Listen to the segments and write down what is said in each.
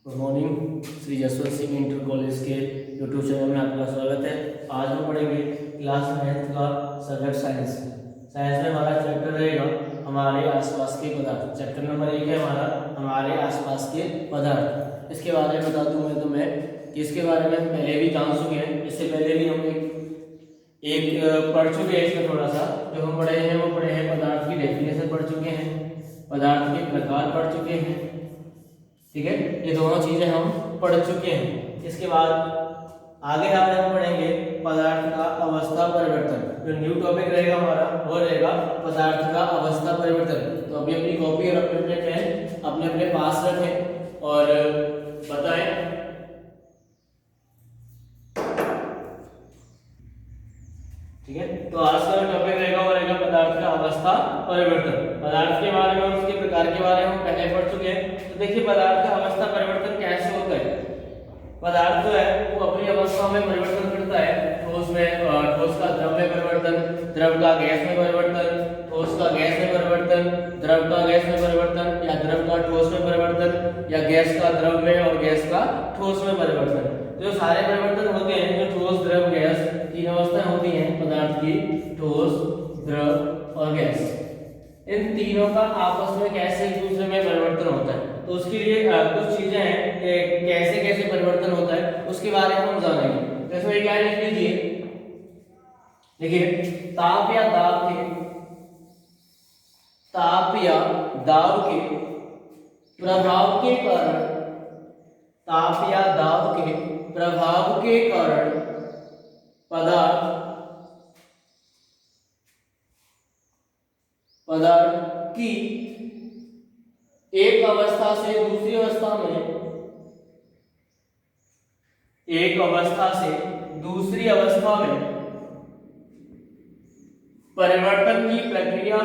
Good morning. Shri Jaswant Singh inter college के YouTube channel में आपका स्वागत है। आज हम पढ़ेंगे क्लास 9th का सब्जेक्ट साइंस। साइंस में हमारा चैप्टर रहेगा हमारे आसपास के पदार्थ। चैप्टर नंबर 1 है हमारा हमारे आसपास के पदार्थ। इसके बारे में बता दूं मैं तुम्हें कि इसके बारे में पहले भी जान चुके हैं। इससे पहले भी हम एक पढ़ चुके हैं। इसमें थोड़ा सा जो हम पढ़े हैं वो पढ़े हैं पदार्थ की डेफिनेशन पढ़ चुके हैं, पदार्थ के प्रकार पढ़ चुके हैं। ठीक है, ये दोनों चीजें हम पढ़ चुके हैं। इसके बाद आगे हम पढ़ेंगे पदार्थ का अवस्था परिवर्तन। जो न्यू टॉपिक रहेगा हमारा वो रहेगा पदार्थ का अवस्था परिवर्तन। तो अभी अपनी कॉपी और अपने पेन अपने पास रखें और बताएं। ठीक है, तो आज का टॉपिक रहेगा वो रहेगा पदार्थ का अवस्था परिवर्तन। पदार्थ के बारे में और उसके प्रकार के बारे में हम पहले पढ़ चुके हैं। तो देखिए पदार्थ का अवस्था परिवर्तन कैसे होता है। पदार्थ जो है वो अपनी अवस्था में परिवर्तन करता है। ठोस का द्रव में परिवर्तन, द्रव का गैस में परिवर्तन, ठोस का गैस में परिवर्तन, द्रव का गैस में परिवर्तन, या द्रव का ठोस में परिवर्तन, या गैस का द्रव में और गैस का ठोस में परिवर्तन। जो सारे परिवर्तन होते हैं, जो ठोस द्रव गैस तीन अवस्थाएं होती हैं पदार्थ की, ठोस द्रव और गैस, इन तीनों का आपस में कैसे एक दूसरे में परिवर्तन होता है। तो उसके लिए कुछ चीजें हैं कि कैसे कैसे परिवर्तन होता है उसके बारे में हम जानेंगे। तो इसमें क्या लिख लीजिए, देखिए ताप या दाब के प्रभाव के कारण, ताप या दाब के प्रभाव के कारण पदार्थ की एक अवस्था से दूसरी अवस्था में, एक अवस्था से दूसरी अवस्था में परिवर्तन की प्रक्रिया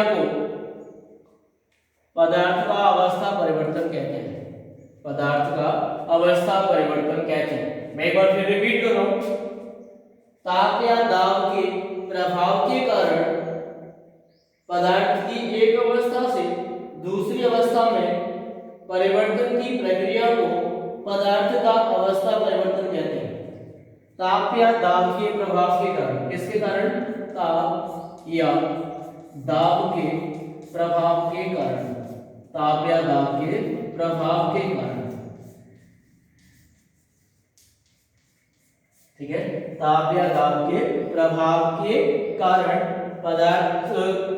को पदार्थ का अवस्था परिवर्तन कहते हैं। पदार्थ का अवस्था परिवर्तन कहते हैं। मैं एक बार फिर रिपीट कर रहा हूं। ताप या दाब के प्रभाव के कारण पदार्थ की एक अवस्था से दूसरी अवस्था में परिवर्तन की प्रक्रिया को पदार्थ का अवस्था परिवर्तन कहते हैं। ताप या दाब के प्रभाव के कारण, किसके कारण? ताप या दाब के प्रभाव के कारण, ताप या दाब के प्रभाव के कारण। ठीक है, ताप या दाब के प्रभाव के कारण पदार्थ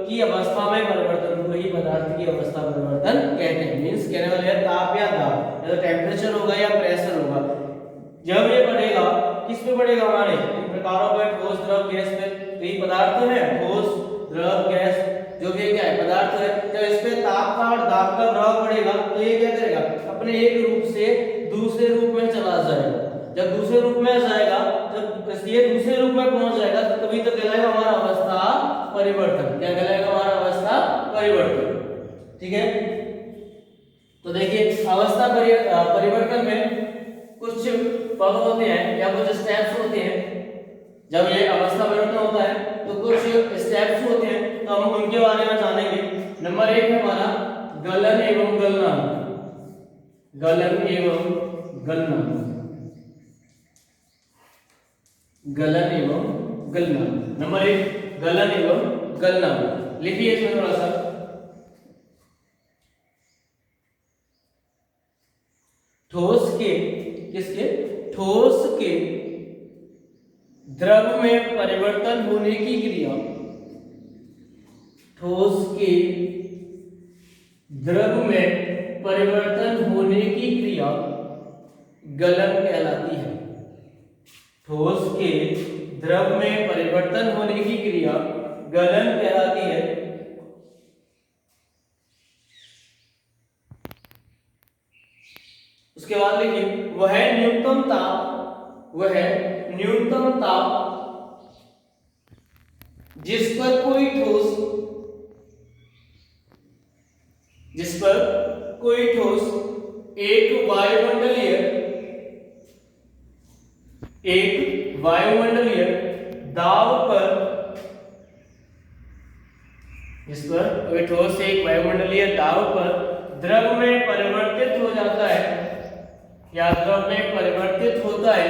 की अवस्था में परिवर्तन को ही पदार्थ की अवस्था परिवर्तन कहते हैं। मींस कहने वाले ताप या दाब, या तो टेम्परेचर होगा या प्रेशर होगा, जब ये बढ़ेगा किस पे बढ़ेगा? हमारे इन प्रकारों पे, ठोस द्रव गैस पे। तो ये पदार्थ है, ठोस द्रव गैस जो भी क्या है पदार्थ है। जब इस पे ताप का और दाब का प्रभाव बढ़ेगा तो ये क्या करेगा? अपने एक रूप से दूसरे रूप में चला जाएगा। जब दूसरे रूप में जाएगा, जब ये दूसरे रूप में पहुंच जाएगा तो तभी तो कहलाएगा हमारा अवस्था परिवर्तन। क्या कहलाएगा? हमारा अवस्था परिवर्तन। ठीक है, तो देखिए अवस्था परिवर्तन में कुछ पद होते हैं या कुछ स्टेप्स होते हैं। जब ये अवस्था परिवर्तन होता है तो कुछ स्टेप्स होते हैं, तो हम उनके बारे में जानेंगे। नंबर 1 है हमारा गलन एवं गलनांक। गलन एवं गलनांक, गलन एवं गलनांक। नंबर 1 गलन एवं गलनांक। लिखिए इसमें थोड़ा सा। ठोस के, किसके? ठोस के द्रव में परिवर्तन होने की क्रिया, ठोस के द्रव में परिवर्तन होने की क्रिया गलन कहलाती है। ठोस के द्रव में परिवर्तन होने की क्रिया गलन कहलाती है। उसके बाद लिखिए वह न्यूनतम ताप जिस पर कोई ठोस एक वायुमंडलीय दाब पर जिस पर कोई ठोस एक वायुमंडलीय दाब पर द्रव में परिवर्तित हो जाता है या द्रव में परिवर्तित होता है,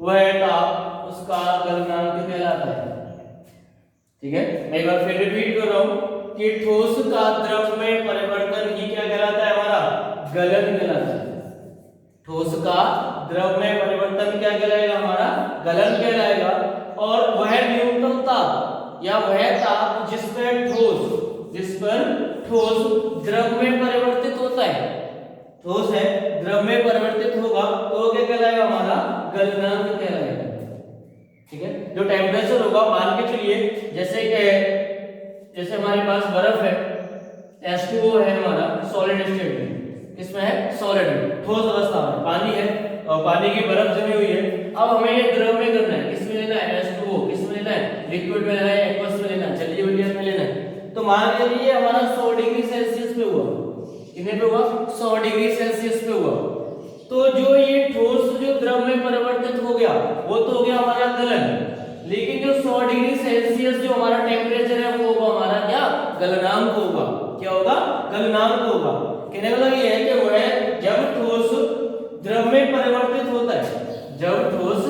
वह ताप उसका गलनांक कहलाता है। ठीक है, मैं एक बार फिर रिपीट कर रहा हूं कि ठोस का द्रव में परिवर्तन ही क्या कहलाता है, हमारा गलन कहलाता है। ठोस का द्रव में परिवर्तन क्या कहलाएगा, हमारा गलन कहलाएगा। और वह न्यूनतम ताप या वह ताप जिस पर ठोस द्रव में परिवर्तित होता है, ठोस है द्रव में परिवर्तित होगा तो क्या कहलाएगा, हमारा गलनांक कहलाएगा। ठीक है, जो टेम्परेचर होगा, मान के चलिए जैसे हमारे पास बर्फ है, H2O है हमारा सॉलिड स्टेट में, इसमें है सॉलिड में, ठोस अवस्था में पानी है और पानी की बर्फ जमी हुई है। अब हमें ये द्रव में करना है, किसमें लेना है, H2O, किसमें लेना है, लिक्विड में लेना है, एक्वस में लेना है, जलीय विलयन में लेना है। तो मान लीजिए हमारा 100 डिग्री सेल्सियस पे हुआ, कितने पे हुआ, 100 डिग्री सेल्सियस पे हुआ। तो जो ये ठोस जो द्रव में परिवर्तित हो गया वो तो हो गया हमारा गलन, लेकिन जो 100 डिग्री सेल्सियस जो हमारा टेम्परेचर है वो होगा हमारा क्या, गलनांक होगा। क्या होगा, गलनांक होगा। कहने का मतलब ये है कि वह जब ठोस द्रव में परिवर्तित होता है, जब ठोस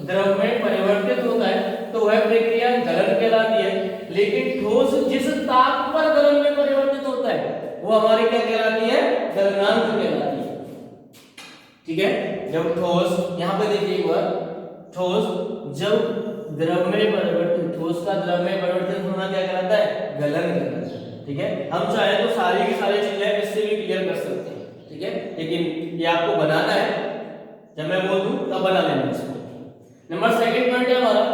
द्रव में परिवर्तित होता है तो वह प्रक्रिया गलन कहलाती है। लेकिन ठोस जिस ताप पर गलन में परिवर्तित होता है वो हमारी क्या कहलाती है, गलनांक कहलाती है। ठीक है, जब ठोस, यहां पे देखिए एक बार, ठोस जब द्रव में परिवर्तित, ठोस का द्रव में परिवर्तित होना क्या कहलाता है, गलन कहलाता है। ठीक है, हम चाहे तो सारी की सारी चीजें इससे भी क्लियर कर सकते हैं। ठीक है, लेकिन ये आपको बनाना है, जब मैं बोल दूं तब बना लेना इसको। नंबर सेकंड पॉइंट है हमारा,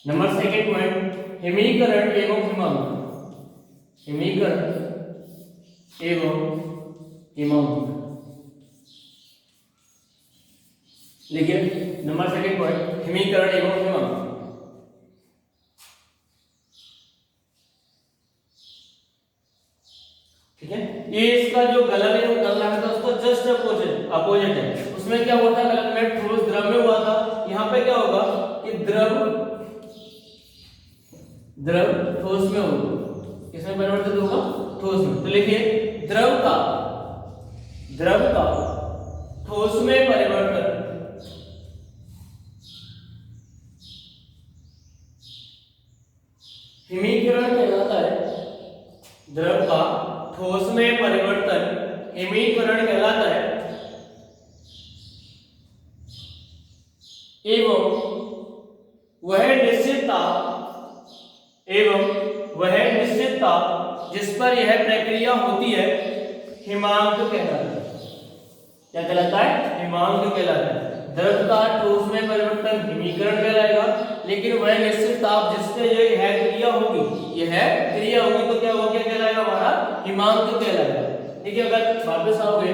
नंबर सेकंड पॉइंट, हिमीकरण एवं हिमांकन। हिमीकरण एवं हिमांकन लिखिए, नंबर सेकंड पॉइंट, हिमीकरण एवं हिमांकन। ठीक है, ये इसका जो गलन है वो गलनांक था उसका जस्ट अपोजिट है। उसमें क्या हुआ था, गलन में ठोस द्रव में हुआ था, यहाँ पे क्या होगा कि द्रव ठोस में होगा, किसमें परिवर्तित होगा, ठोस में। तो लिखिए, द्रव का ठोस में परिवर्तन हिमीकरण कहलाता है। द्रव का ठोस में परिवर्तन हिमीकरण कहलाता है। एवं वह निश्चित ताप जिस पर यह प्रक्रिया होती है हिमांक कहलाता है। क्या कहलाता है, हिमांक कहलाता है। द्रव का ठोस में परिवर्तन हिमीकरण कहलाएगा, लेकिन वह निश्चित ताप जिस पे यह क्रिया होगी तो क्या होगा, क्या कहलाएगा, हमारा हिमांक कहलाएगा। देखिए, अगर वापस आओगे,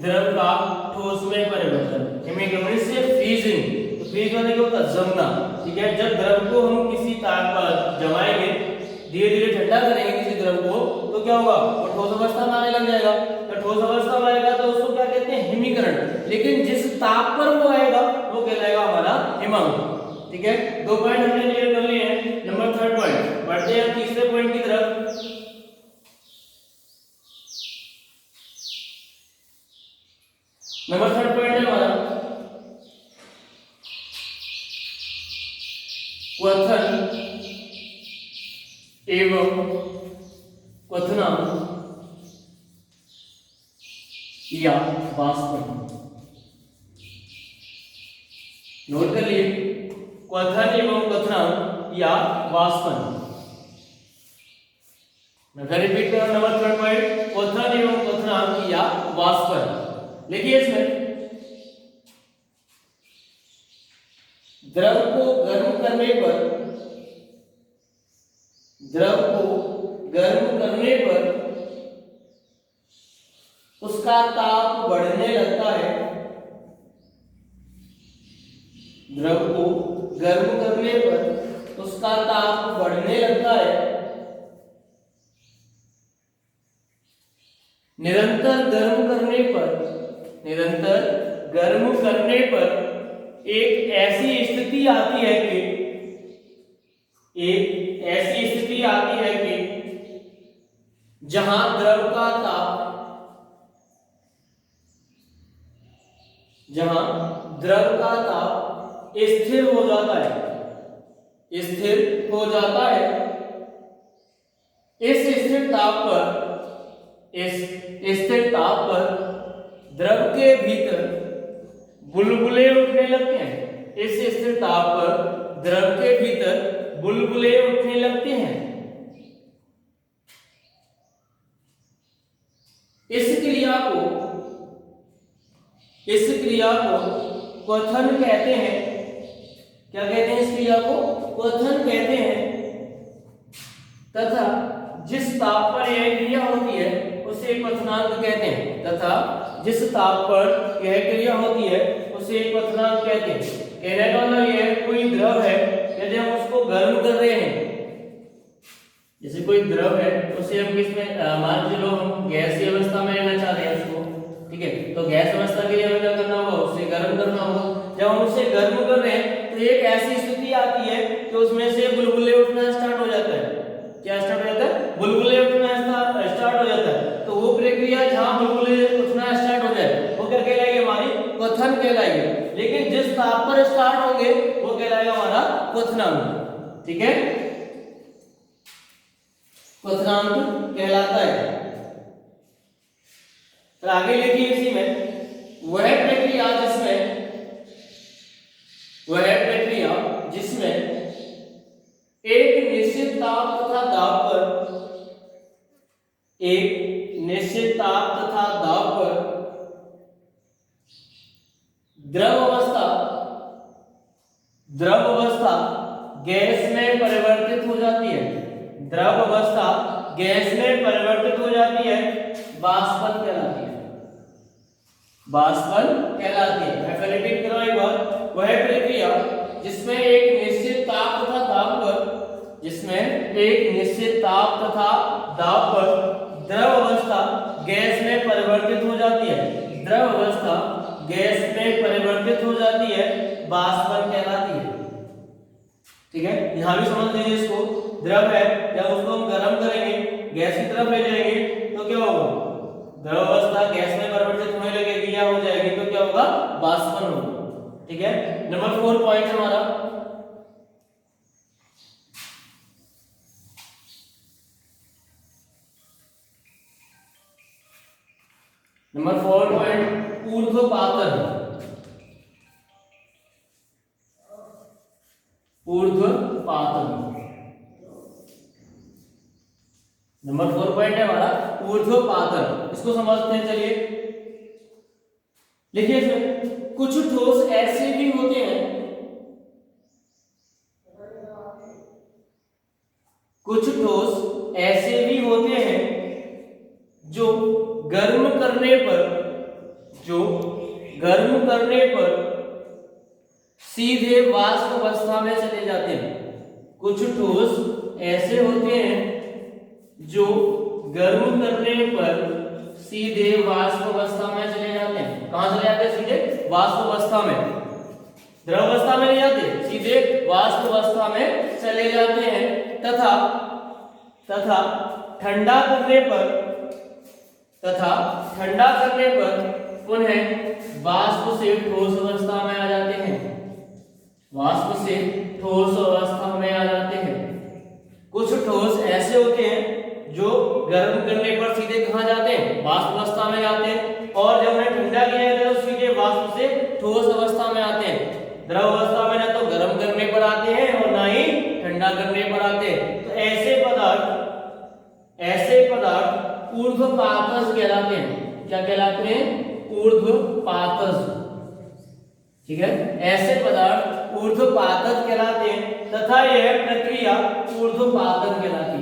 द्रव का ठोस में परिवर्तन हिमीकरण से फ्रीजिंग, तो फ्रीज होने क्या होता है, जमना। ठीक है, जब द्रव को हम किसी ताप पर जमाएंगे, धीरे धीरे ठंडा करेंगे किसी द्रव को, तो क्या होगा, वो ठोस अवस्था में आने लग जाएगा। तो ठोस अवस्था में आएगा तो उसको क्या कहते हैं, हिमीकरण। लेकिन जिस ताप पर वो आएगा वो कहलाएगा हमारा हिमांक। ठीक है, 2 पॉइंट हमने क्लियर कर लिए हैं। नंबर थर्ड पॉइंट, बढ़ते हैं तीसरे पॉइंट की तरफ। नंबर थर्ड पॉइंट है हमारा क्वथन एवं क्वथनांक या वाष्पन। नोट कर लिए, क्वथन एवं क्वथनांक या वाष्पन। मैं फिर रिपीट कर रहा हूं, नंबर थर्ड पॉइंट, क्वथन एवं क्वथनांक या वाष्पन। लिखिए, इसमें द्रव को गर्म करने पर उसका ताप बढ़ने लगता है। द्रव को गर्म करने पर उसका ताप बढ़ने लगता है। निरंतर गर्म करने पर एक ऐसी स्थिति आती है कि जहां द्रव का ताप स्थिर हो जाता है, इस स्थिर ताप पर द्रव के भीतर बुलबुले उठने लगते हैं। इस स्थिर ताप पर द्रव के भीतर बुलबुले उठने लगते हैं। इस क्रिया को क्वथन कहते हैं। क्या कहते हैं? इस क्रिया को क्वथन कहते हैं। तथा जिस ताप पर यह क्रिया होती है उसे क्वथनांक कहते हैं। जिस ताप पर यह क्रिया होती है उसे क्वथनांक कहते हैं। कहने का मतलब यह कोई द्रव है, यदि हम उसको गर्म कर रहे हैं, जैसे कोई द्रव है उसे हम किसमें मान लो हम गैसीय अवस्था में लेना चाह रहे हैं उसको, ठीक है, तो गैस अवस्था के लिए हमें क्या करना होगा? उसे गर्म करना होगा। जब हम उसे गर्म कर रहे हैं तो एक ऐसी स्थिति आती है कि उसमें से बुलबुले उठना स्टार्ट हो जाता है। क्या स्टार्ट हो जाता है? बुलबुले उठना स्टार्ट हो जाता है। तो वो प्रक्रिया जहां बुलबुले उठना स्टार्ट हो जाए वो क्या कहलाएगी? हमारी क्वथन कहलाएगी। लेकिन जिस ताप पर स्टार्ट होंगे वो कहलाएगा हमारा क्वथनांक। ठीक है, क्वथनांक कहलाता है। तो आगे लिखिए इसी में, वह प्रक्रिया जिसमें एक निश्चित ताप तथा दाब पर द्रव अवस्था गैस में परिवर्तित हो जाती है। वाष्पन कहलाती है। मैं फिर रिपीट कर रहा हूं एक बार। वह प्रक्रिया जिसमें एक निश्चित ताप तथा दाब पर द्रव अवस्था गैस में परिवर्तित हो जाती है, वाष्पन कहलाती है। ठीक है, यहां भी समझ लीजिए इसको। द्रव है, जब उसको हम गर्म करेंगे, गैस की तरफ ले जाएंगे तो क्या होगा? द्रव अवस्था गैस में परिवर्तित होने लगेगी या हो जाएगी तो क्या होगा? वाष्पन होगा। ठीक है, नंबर 4 पॉइंट हमारा नंबर 4 पॉइंट ऊर्ध्वपातन। नंबर 4 पॉइंट है हमारा ऊर्ध्वपातन। इसको समझते हैं, चलिए लिखिए इसमें। कुछ ठोस ऐसे भी होते हैं जो गर्म करने पर सीधे वाष्प अवस्था में चले जाते हैं। कुछ ठोस ऐसे होते हैं जो गर्म करने पर सीधे वाष्प अवस्था में चले जाते हैं। कहां चले जाते हैं? सीधे वाष्प अवस्था में। द्रव अवस्था में नहीं जाते, सीधे वाष्प अवस्था में चले जाते हैं। तथा ठंडा करने पर पुनः वाष्प से ठोस अवस्था में आ जाते हैं। कुछ ठोस ऐसे होते हैं जो गर्म करने पर सीधे कहां जाते हैं? वाष्प अवस्था में जाते हैं। और जब उन्हें ठंडा किया जाता है तो सीधे वाष्प से ठोस अवस्था में आते हैं। द्रव अवस्था में ना तो गर्म करने पर आते हैं और ना ही ठंडा करने पर आते हैं। तो ऐसे पदार्थ ऊर्ध्वपातज कहलाते हैं। क्या कहलाते हैं? ऊर्ध्वपातज। ठीक है, ऐसे पदार्थ ऊर्ध्वपातज कहलाते हैं तथा यह प्रक्रिया ऊर्ध्वपातन कहलाती है।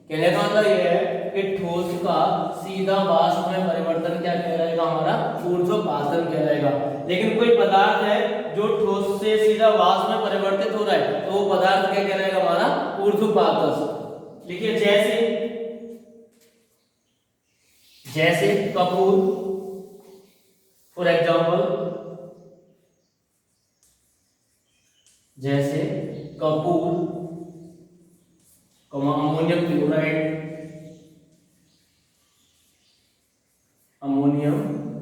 कहने का मतलब यह है कि ठोस का सीधा वाष्प में परिवर्तन क्या कहलाएगा? हमारा ऊर्ध्वपातन कहलाएगा। लेकिन कोई पदार्थ है जो ठोस से सीधा वाष्प में परिवर्तित हो रहा है तो वो पदार्थ क्या कहलाएगा? हमारा ऊर्ध्वपातज। देखिए जैसे कपूर, फॉर एग्जाम्पल जैसे कपूर, अमोनियम क्लोराइड,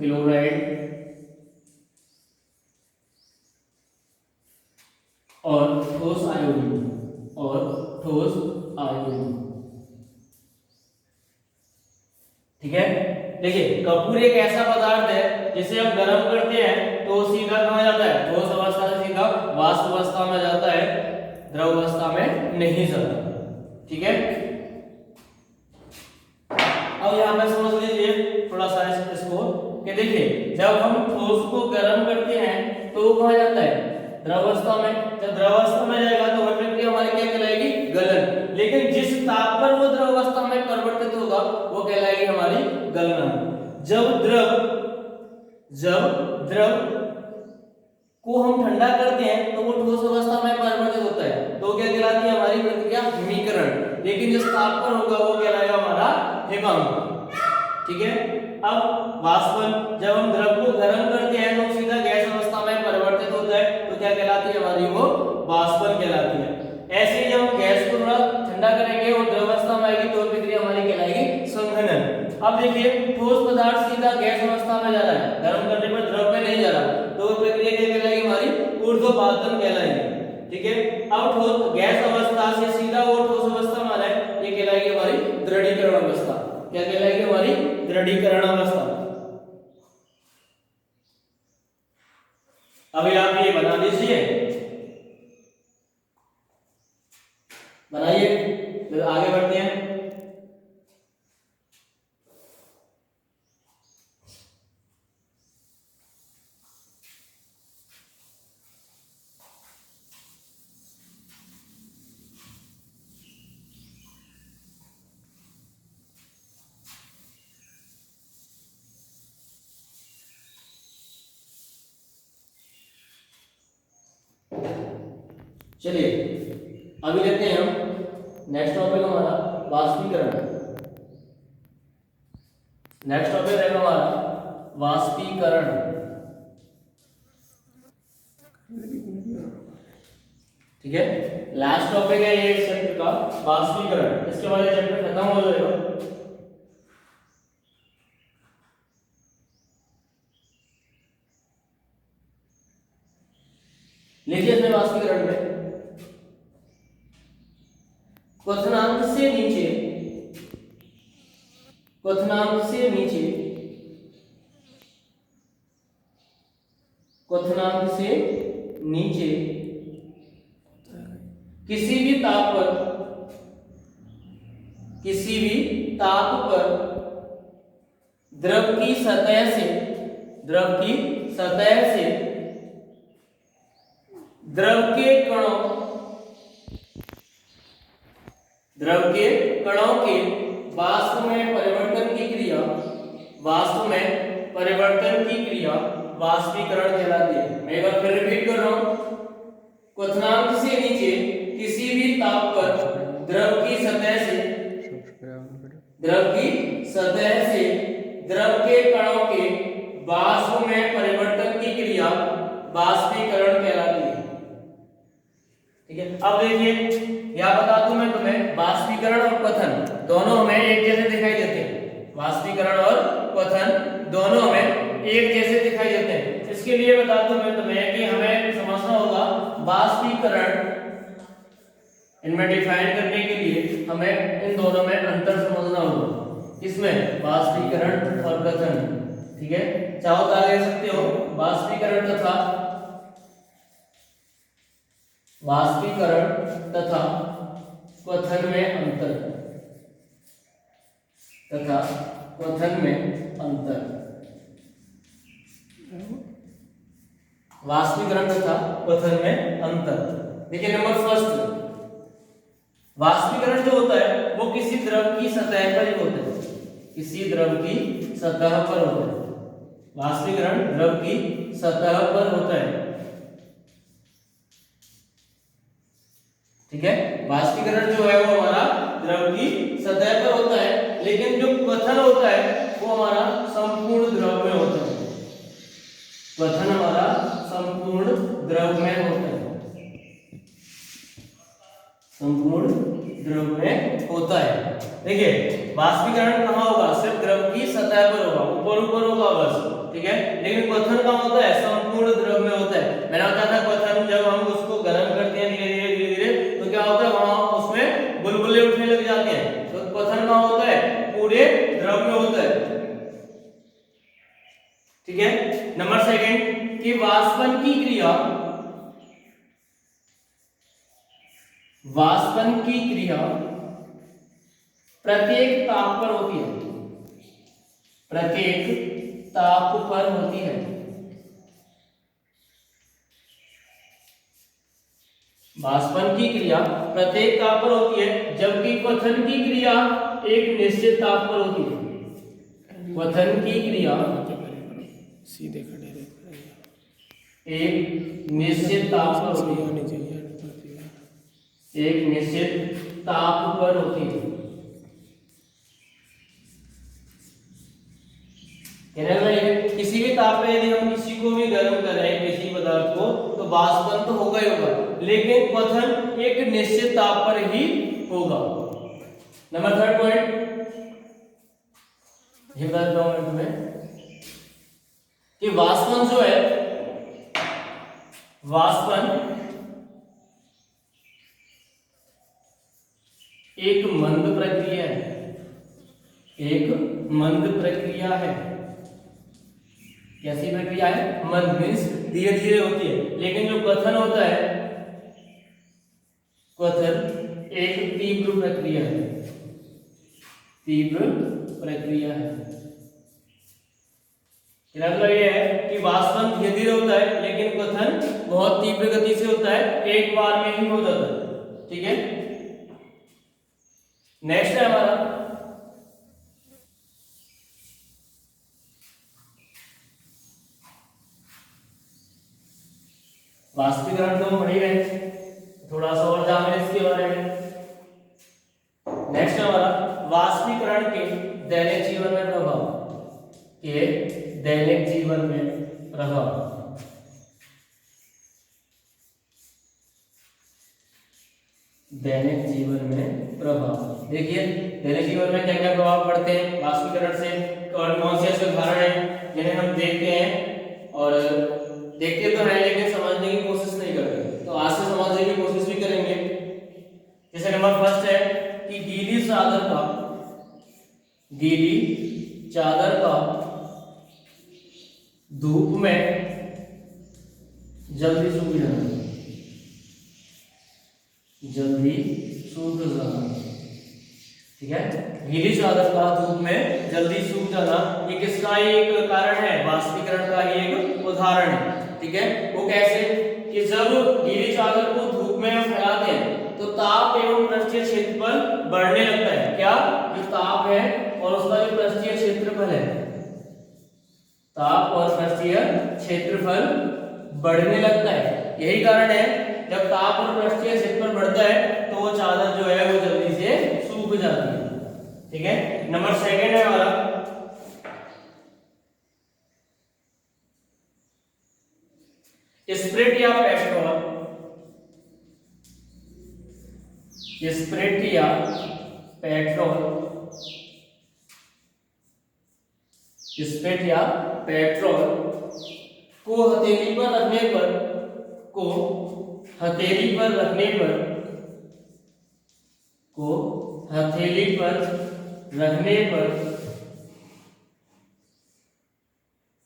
क्लोराइड और ठोस आयोडीन ठीक है। देखिए कपूर एक ऐसा पदार्थ है जिसे हम गर्म करते हैं तो सीधा कहाँ जाता है, ठोस अवस्था से सीधा वाष्प अवस्था में जाता है, द्रव अवस्था में नहीं जाता। ठीक है, अब यहाँ पे समझ लीजिए थोड़ा सा इसको कि देखिए जब हम ठोस को गर्म करते हैं तो वो कहाँ जाता है, द्रव अवस्था में। जब द्रव अवस्था में जाएगा तो वह प्रक्रिया हमारी क्या कहलाएगी, गलन। लेकिन जिस ताप पर वो द्रव अवस्था में परिवर्तित होगा वो कहलाएगी हमारी गलना। जब द्रव को हम ठंडा करते हैं तो वो ठोस अवस्था में परिवर्तित होता है, तो क्या कहलाती है हमारी प्रक्रिया, हिमीकरण। लेकिन जिस ताप पर होगा वो कहलाएगा हमारा हिमांक। ठीक है, अब वाष्पन, जब हम द्रव को गर्म करते हैं तो सीधा गैस अवस्था में परिवर्तित होता है, तो क्या कहलाती है हमारी, वो वाष्पन कहलाती है। ऐसे ही जब गैस को थोड़ा ठंडा करेंगे और द्रव अवस्था में आएगी तो प्रक्रिया हमारी कहलाएगी संघनन। अब देखिए ठोस पदार्थ सीधा गैस अवस्था में जा रहा है, गर्म करने पर द्रव में नहीं जा रहा, तो वो प्रक्रिया क्या कहलाएगी हमारी, ऊर्ध्वपातन कहलाएगी। ठीक है, अब ठोस गैस अवस्था से सीधा वो ठोस अवस्था में आ रहा है, ये कहलाएगी हमारी दृढ़ीकरण अवस्था। क्या कहलाएगी हमारी, दृढ़ीकरण अवस्था। अभी आप ये बना लीजिए, बनाइए, फिर आगे बढ़ते हैं। चलिए अभी लेते हैं हम नेक्स्ट टॉपिक हमारा वाष्पीकरण। नेक्स्ट टॉपिक रहेगा हमारा वाष्पीकरण। ठीक है, लास्ट टॉपिक है ये चैप्टर का वाष्पीकरण। इसके बाद ये चैप्टर खत्म हो जाएगा। लिखिए इसमें वाष्पीकरण में क्वथनांक से नीचे, क्वथनांक से नीचे, क्वथनांक से नीचे किसी भी ताप पर, किसी भी ताप पर द्रव की सतह से, द्रव की सतह से द्रव के कणों, द्रव के कणों के वाष्प में परिवर्तन की क्रिया, वाष्प में परिवर्तन की क्रिया वाष्पीकरण कहलाती है। मैं एक बार फिर रिपीट कर रहा हूं, क्वथनांक से नीचे किसी भी ताप पर द्रव की सतह से, द्रव की सतह से द्रव के कणों के वाष्प में परिवर्तन की क्रिया वाष्पीकरण कहलाती है। ठीक है, अब देखिए या बता दूं मैं तुम्हें, वाष्पीकरण और क्वथन दोनों हमें एक जैसे दिखाई देते हैं। वाष्पीकरण और क्वथन दोनों हमें एक जैसे दिखाई देते हैं। इसके लिए बता दूं मैं तुम्हें कि हमें समझना होगा वाष्पीकरण, इनमें डिफाइन करने के लिए हमें इन दोनों में अंतर समझना होगा। इसमें वाष्पीकरण और क्वथन। ठीक है, चाहो तो आगे सकते हो, वाष्पीकरण तथा, वाष्पीकरण तथा क्वथन में अंतर, तथा क्वथन में अंतर। वाष्पीकरण तथा क्वथन में अंतर। देखिए नंबर फर्स्ट, वाष्पीकरण जो होता है वो किसी द्रव की सतह पर ही होता है, किसी द्रव की सतह पर होता है। वाष्पीकरण द्रव की सतह पर होता है। ठीक है, वाष्पीकरण जो है वो हमारा द्रव की सतह पर होता है, लेकिन जो क्वथन होता है वो हमारा संपूर्ण द्रव में होता है। क्वथन हमारा संपूर्ण द्रव में होता है, संपूर्ण द्रव में होता है। देखिए वाष्पीकरण कहाँ होगा, सिर्फ द्रव की सतह पर होगा, ऊपर ऊपर होगा बस। ठीक है। लेकिन क्वथन का होता है संपूर्ण द्रव में होता है। मैंने बताया था क्वथन जब हम उसको गर्म करते हैं धीरे धीरे तो क्या होता है वहां उसमें बुलबुले उठने लग जाते हैं। तो क्वथन का होता है पूरे द्रव में होता है, ठीक है। नंबर सेकंड कि वाष्पन की क्रिया प्रत्येक ताप पर होती है, प्रत्येक ताप पर होती है। वाष्पन की क्रिया प्रत्येक ताप पर होती है, जबकि क्वथन की क्रिया एक निश्चित ताप पर होती है। क्वथन की क्रिया सीधे खड़े एक निश्चित ताप पर होती है, एक निश्चित ताप पर होती है। किसी भी ताप पे यदि हम किसी को भी गर्म करें किसी पदार्थ को तो वाष्पन तो होगा ही होगा, लेकिन क्वथन एक निश्चित ताप पर ही होगा। नंबर थर्ड पॉइंट ये बताता हूं मैं तुम्हें कि वाष्पन जो है, वाष्पन एक मंद प्रक्रिया है, एक मंद प्रक्रिया है। कैसी प्रक्रिया है? मंद मीन्स धीरे धीरे होती है। लेकिन जो क्वथन होता है, क्वथन एक तीव्र प्रक्रिया है, तीव्र प्रक्रिया है। मतलब ये है कि वाष्पन धीरे धीरे होता है लेकिन क्वथन बहुत तीव्र गति से होता है, एक बार में ही हो जाता है, ठीक है। नेक्स्ट है हमारा वाष्पीकरण। तो हम पढ़ ही रहे, थोड़ा सा और जान लें इसके बारे में। नेक्स्ट है हमारा वाष्पीकरण के दैनिक जीवन में प्रभाव, के दैनिक जीवन में प्रभाव। दैनिक जीवन में प्रभाव देखिए, दैनिक जीवन में क्या क्या प्रभाव पड़ते हैं वाष्पीकरण से, और कौन से ऐसे उदाहरण हैं जिन्हें हम देखते हैं और देखते तो हैं लेकिन समझने की कोशिश नहीं करते, तो आज से समझने की कोशिश भी करेंगे। जैसे नंबर फर्स्ट है कि गीली चादर का धूप में जल्दी सूख जाना, जल्दी सूख जाना, ठीक है। गीली चादर का धूप में जल्दी सूख जाना, ये किसका एक कारण है? वाष्पीकरण का ही एक उदाहरण है, ठीक है। वो कैसे कि जब गीली चादर को धूप में हम फैलाते हैं तो ताप एवं पृष्ठीय क्षेत्रफल बढ़ने लगता है। क्या? जो ताप है और उसका जो पृष्ठीय क्षेत्रफल है, ताप और पृष्ठीय क्षेत्रफल बढ़ने लगता है। यही कारण है जब ताप और पृष्ठीय क्षेत्रफल बढ़ता है तो वो चादर जो है वो जल्दी से सूख जाती है, ठीक है। नंबर सेकंड है हमारा स्प्रिट या पेट्रोल, स्प्रिट या पेट्रोल, स्प्रिट या पेट्रोल को हथेली पर रखने पर, को हथेली पर रखने पर, को हथेली पर रखने पर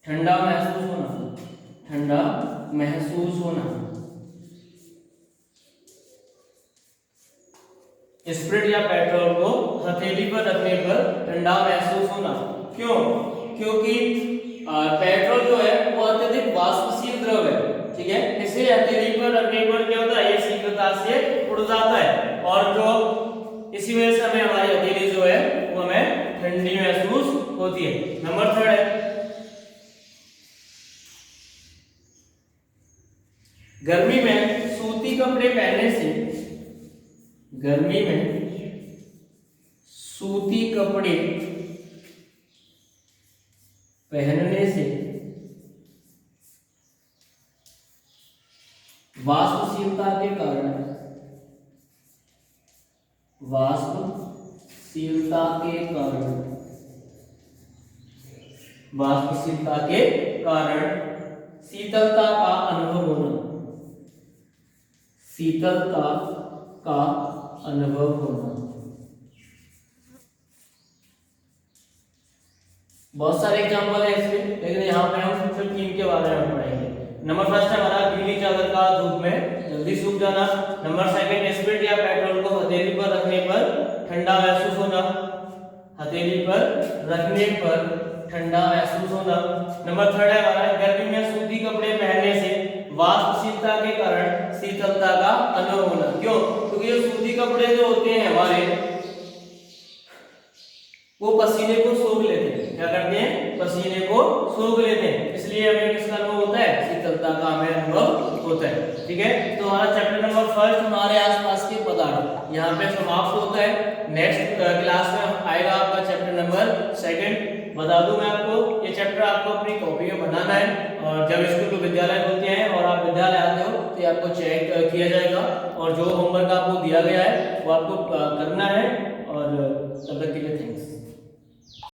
ठंडा महसूस होना, ठंडा महसूस होना। स्प्रिट या पेट्रोल को हथेली पर रखने पर ठंडा महसूस होना। क्यों? क्योंकि पेट्रोल जो है वो अत्यधिक वाष्पशील द्रव है, ठीक है। इसे हथेली पर रखने पर क्या होता है? ये शीघ्रता से उड़ जाता है और जो इसी वजह से हमें हमारी हथेली जो है वो हमें ठंडी महसूस होती है। नंबर थर्ड है गर्मी में सूती कपड़े पहनने से, गर्मी में सूती कपड़े पहनने से वाष्पशीलता के कारण, वाष्पशीलता के कारण वाष्पशीलता के कारण शीतलता का अनुभव होना, शीतलता का अनुभव होना। बहुत सारे एग्जांपल है इसमें, लेकिन यहाँ पे हम सिर्फ 3 के बारे में पढ़ेंगे। नंबर फर्स्ट है हमारा गीली चादर का धूप में जल्दी सूख जाना। नंबर सेकंड, स्पिरिट या पेट्रोल को हथेली पर रखने पर ठंडा महसूस होना, हथेली पर रखने पर ठंडा महसूस होना। नंबर थर्ड है हमारा गर्मी में सूती कपड़े पहनने से वाष्पशीलता के कारण शीतलता का अनुभव होना। क्यों? क्योंकि ये सूती कपड़े जो होते हैं हमारे, वो पसीने को सोख लेते हैं। क्या करते हैं? पसीने को सोख लेते हैं, इसलिए हमें किसका अनुभव होता है? शीतलता का हमें अनुभव होता है। ठीक है, तो हमारा चैप्टर नंबर फर्स्ट हमारे आसपास के पदार्थ यहाँ पे समाप्त होता है। नेक्स्ट क्लास में आएगा आपका चैप्टर नंबर सेकंड। बता दूं मैं आपको, ये चैप्टर आपको अपनी कॉपी में बनाना है, और जब स्कूल को विद्यालय खुलते हैं और आप विद्यालय आते हो तो ये आपको चेक किया जाएगा, और जो होमवर्क आपको दिया गया है वो आपको करना है। और तब तक के लिए थैंक्स।